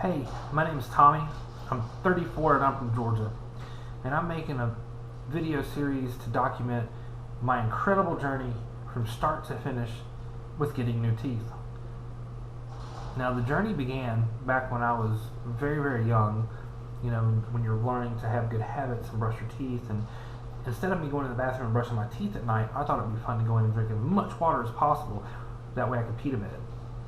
Hey, my name is Tommy. I'm 34 and I'm from Georgia. And I'm making a video series to document my incredible journey from start to finish with getting new teeth. Now, the journey began back when I was very, very young, when you're learning to have good habits and brush your teeth. And instead of me going to the bathroom and brushing my teeth at night, I thought it would be fun to go in and drink as much water as possible. That way I could pee to bed.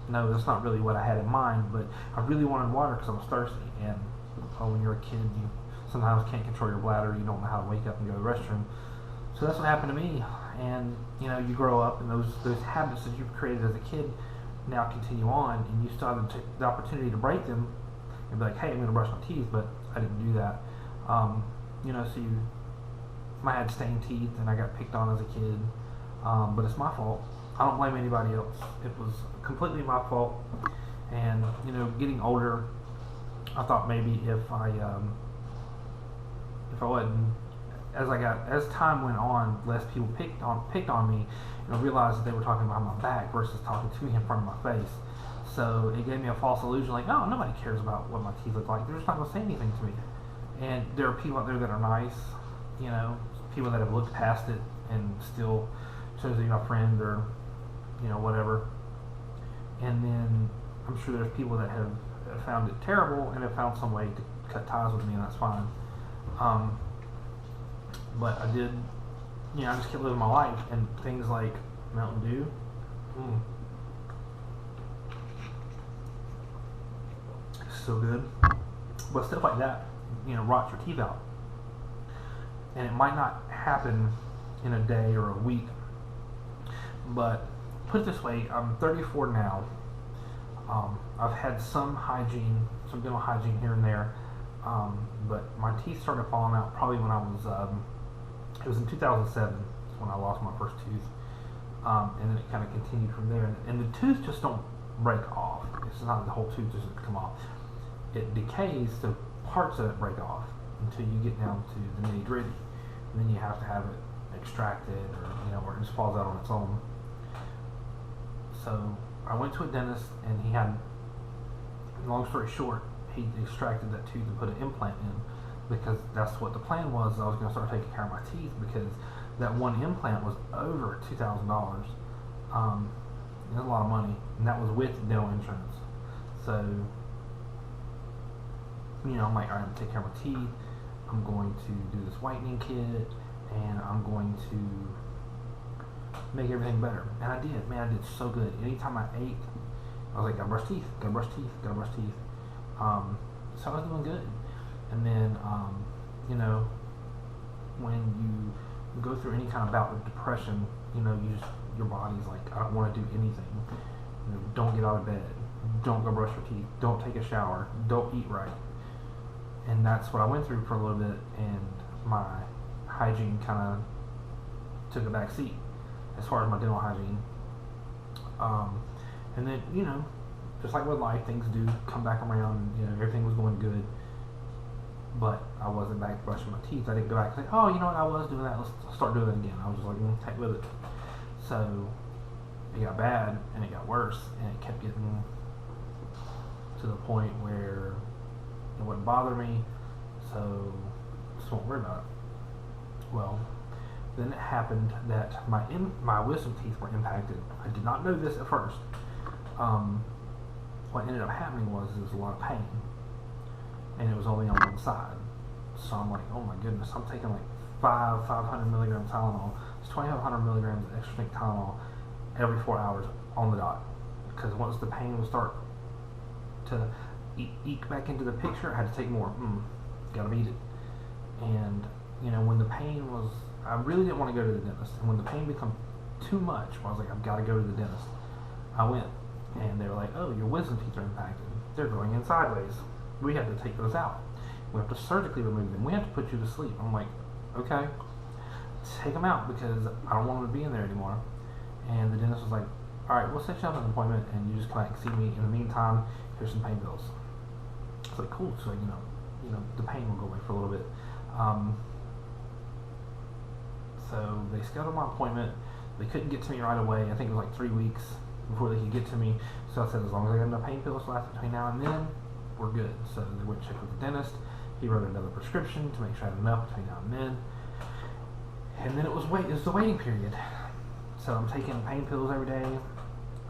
No, that's not really what I had in mind, but I really wanted water because I was thirsty. And when you're a kid, you sometimes can't control your bladder. You don't know how to wake up and go to the restroom. So that's what happened to me. And you grow up, and those habits that you've created as a kid now continue on, and you still have the opportunity to break them and be like, hey, I'm going to brush my teeth, but I didn't do that. So I had stained teeth, and I got picked on as a kid, but it's my fault. I don't blame anybody else. It was completely my fault. And getting older, I thought maybe if I wasn't, as time went on, less people picked on me, and I realized that they were talking behind my back versus talking to me in front of my face. So it gave me a false illusion, like, oh, nobody cares about what my teeth look like. They're just not going to say anything to me. And there are people out there that are nice, people that have looked past it and still shows that you're a friend or whatever. And then I'm sure there's people that have found it terrible and have found some way to cut ties with me, and that's fine. But I did, I just kept living my life, and things like Mountain Dew, so good. But stuff like that, rots your teeth out. And it might not happen in a day or a week, but put it this way, I'm 34 now. I've had some dental hygiene here and there, but my teeth started falling out probably when I was, it was in 2007 when I lost my first tooth, and then it kind of continued from there. And the tooth just don't break off. It's not the whole tooth doesn't come off. It decays, so parts of it break off until you get down to the nitty gritty, and then you have to have it extracted, or it just falls out on its own. So I went to a dentist, and he had, long story short, he extracted that tooth and put an implant in, because that's what the plan was. I was going to start taking care of my teeth, because that one implant was over $2,000. That's a lot of money, and that was with dental insurance. So I'm like, all right, I'm take care of my teeth. I'm going to do this whitening kit, and I'm going to make everything better. And I did. Man, I did so good. Anytime I ate, I was like, gotta brush teeth, gotta brush teeth, gotta brush teeth. So I was doing good. And then, when you go through any kind of bout of depression, your body's like, I don't want to do anything. Don't get out of bed. Don't go brush your teeth. Don't take a shower. Don't eat right. And that's what I went through for a little bit, and my hygiene kind of took a back seat as far as my dental hygiene. And then, just like with life, things do come back around, and, everything was going good. But I wasn't back brushing my teeth. I didn't go back and say, oh, you know what, I was doing that, let's start doing it again. I was just like, heck with it. So it got bad, and it got worse, and it kept getting to the point where it wouldn't bother me, so just won't worry about it. Well, then it happened that my wisdom teeth were impacted. I did not know this at first. What ended up happening was there was a lot of pain, and it was only on one side. So I'm like, oh my goodness, I'm taking like 500 milligram Tylenol. It's 2,500 milligrams of extra strength Tylenol every 4 hours on the dot. Because once the pain would start to eke back into the picture, I had to take more. Gotta beat it. And when the pain was, I really didn't want to go to the dentist. And when the pain became too much, I was like, I've got to go to the dentist. I went, and they were like, oh, your wisdom teeth are impacted. They're growing in sideways. We have to take those out. We have to surgically remove them. We have to put you to sleep. I'm like, okay, take them out, because I don't want them to be in there anymore. And the dentist was like, all right, we'll set you up an appointment, and you just come back and see me. In the meantime, here's some pain pills. It's like, cool. So the pain will go away for a little bit. So they scheduled my appointment. They couldn't get to me right away. I think it was like 3 weeks before they could get to me. So I said, as long as I got enough pain pills to last between now and then, we're good. So they went and checked with the dentist. He wrote another prescription to make sure I had enough between now and then. And then it was the waiting period. So I'm taking pain pills every day.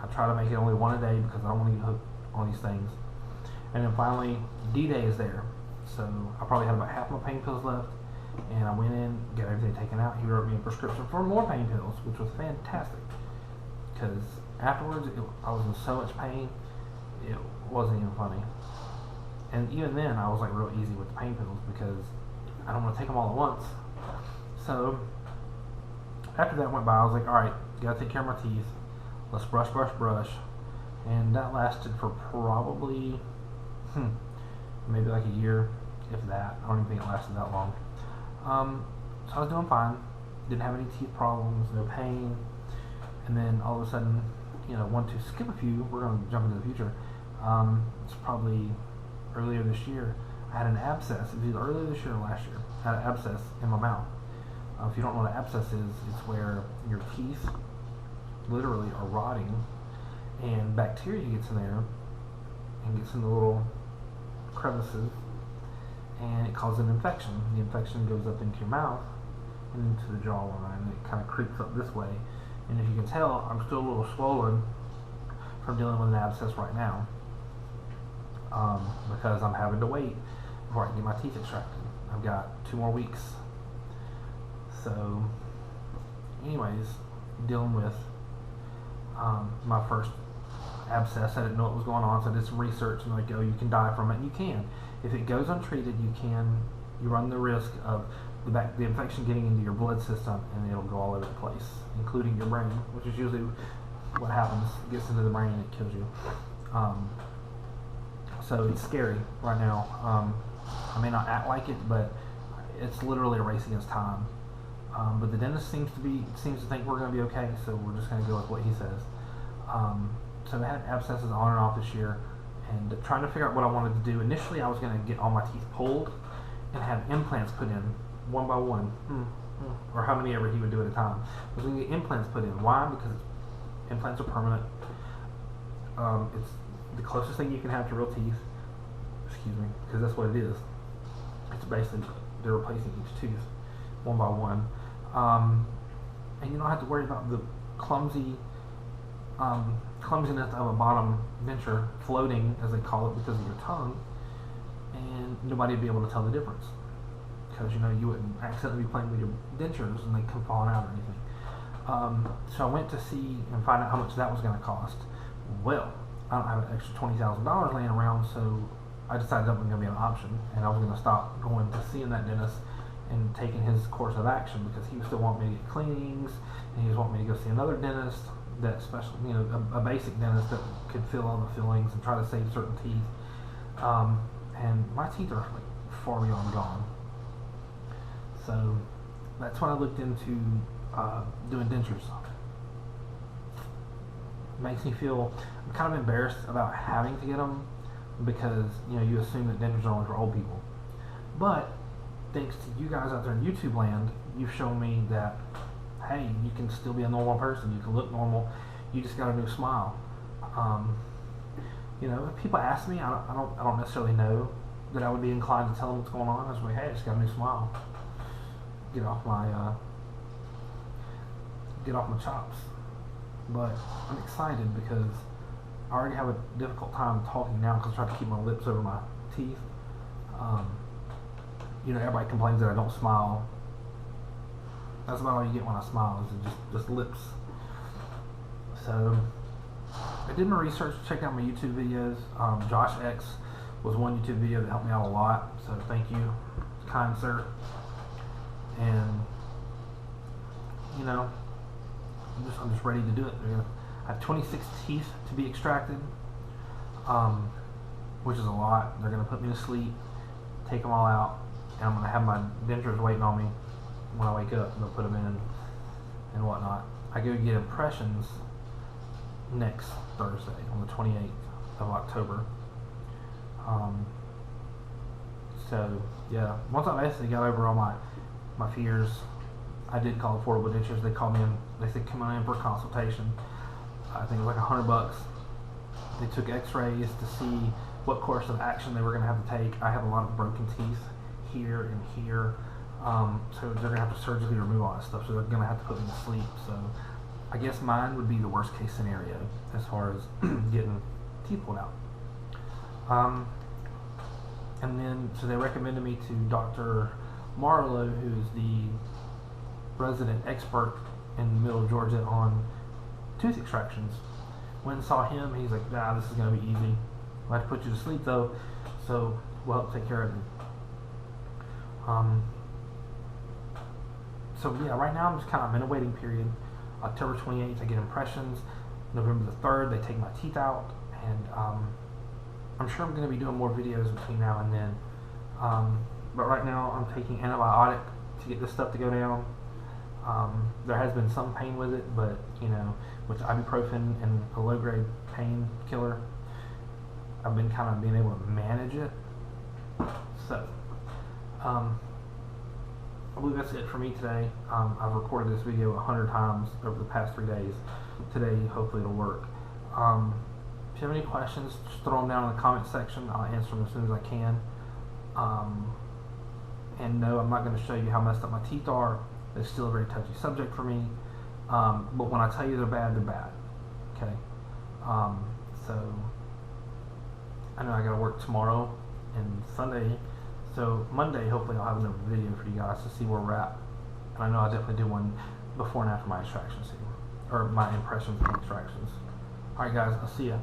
I try to make it only one a day because I don't want to get hooked on these things. And then finally, D-Day is there. So I probably had about half my pain pills left. And I went in, got everything taken out. He wrote me a prescription for more pain pills, which was fantastic. Because afterwards, I was in so much pain, it wasn't even funny. And even then, I was like real easy with the pain pills because I don't want to take them all at once. So after that went by, I was like, all right, gotta take care of my teeth. Let's brush. And that lasted for probably, maybe like a year, if that. I don't even think it lasted that long. So I was doing fine. Didn't have any teeth problems, no pain. And then all of a sudden, want to skip a few. We're going to jump into the future. It's probably earlier this year. I had an abscess. It was either earlier this year or last year. I had an abscess in my mouth. If you don't know what an abscess is, it's where your teeth literally are rotting and bacteria gets in there and gets in the little crevices and it causes an infection. The infection goes up into your mouth and into the jawline and it kind of creeps up this way. And if you can tell, I'm still a little swollen from dealing with an abscess right now because I'm having to wait before I can get my teeth extracted. I've got 2 more weeks. So, anyways, dealing with my first abscess. I didn't know what was going on, so I did some research and like, oh, you can die from it. And you can. If it goes untreated, you run the risk of the infection getting into your blood system and it'll go all over the place, including your brain, which is usually what happens. It gets into the brain and it kills you. So it's scary right now. I may not act like it, but it's literally a race against time. But the dentist seems to think we're going to be okay, so we're just going to go with what he says. So I had abscesses on and off this year, and trying to figure out what I wanted to do. Initially, I was going to get all my teeth pulled and have implants put in one by one, or how many ever he would do at a time. I was going to get implants put in. Why? Because implants are permanent. It's the closest thing you can have to real teeth. Excuse me, because that's what it is. It's basically they're replacing each tooth one by one, and you don't have to worry about the clumsiness of a bottom denture floating, as they call it, because of your tongue, and nobody would be able to tell the difference because you wouldn't accidentally be playing with your dentures and they come falling out or anything. So I went to see and find out how much that was going to cost. Well, I don't have an extra $20,000 laying around, so I decided that wasn't going to be an option, and I was going to stop going to seeing that dentist and taking his course of action because he would still want me to get cleanings, and he was wanting me to go see another dentist that special, a basic dentist that could fill all the fillings and try to save certain teeth. And my teeth are like far beyond gone. So that's when I looked into doing dentures. It makes me feel, I'm kind of embarrassed about having to get them because you assume that dentures are only for old people. But thanks to you guys out there in YouTube land, you've shown me that, hey, you can still be a normal person. You can look normal. You just got a new smile. If people ask me, I don't necessarily know that I would be inclined to tell them what's going on. I was like, hey, I just got a new smile. Get off my chops. But I'm excited because I already have a difficult time talking now because I try to keep my lips over my teeth. Everybody complains that I don't smile. That's about all you get when I smile is just lips. So I did my research, checked out my YouTube videos. Josh X was one YouTube video that helped me out a lot. So thank you, kind sir. And I'm just ready to do it. I have 26 teeth to be extracted, which is a lot. They're gonna put me to sleep, take them all out, and I'm gonna have my dentures waiting on me when I wake up. They'll put them in and whatnot. I go get impressions next Thursday on the 28th of October. So yeah, once I basically got over all my fears, I did call Affordable Dentures. They called me in. They said come on in for a consultation. I think it was like $100. They took X-rays to see what course of action they were going to have to take. I have a lot of broken teeth here and here, so they're going to have to surgically remove all that stuff, so they're going to have to put me to sleep. So I guess mine would be the worst case scenario as far as getting teeth pulled out. And then, so they recommended me to Dr. Marlowe, who's the resident expert in the middle of Georgia on tooth extractions. When I saw him, he's like, nah, this is going to be easy. I have to put you to sleep though, so we'll help take care of you. So yeah, right now I'm just kind of in a waiting period. October 28th, I get impressions. November the 3rd, they take my teeth out, and I'm sure I'm going to be doing more videos between now and then. But right now I'm taking antibiotic to get this stuff to go down. There has been some pain with it, but with ibuprofen and a low-grade pain killer, I've been kind of being able to manage it. So, I believe that's it for me today. I've recorded this video 100 times over the past 3 days. Today, hopefully it'll work. If you have any questions, just throw them down in the comment section. I'll answer them as soon as I can. And no, I'm not going to show you how messed up my teeth are. It's still a very touchy subject for me. But when I tell you they're bad, they're bad. Okay? So, I know I got to work tomorrow and Sunday. So, Monday, hopefully I'll have another video for you guys to see where we're at. And I know I'll definitely do one before and after my extractions here. Or my impressions and extractions. Alright guys, I'll see ya.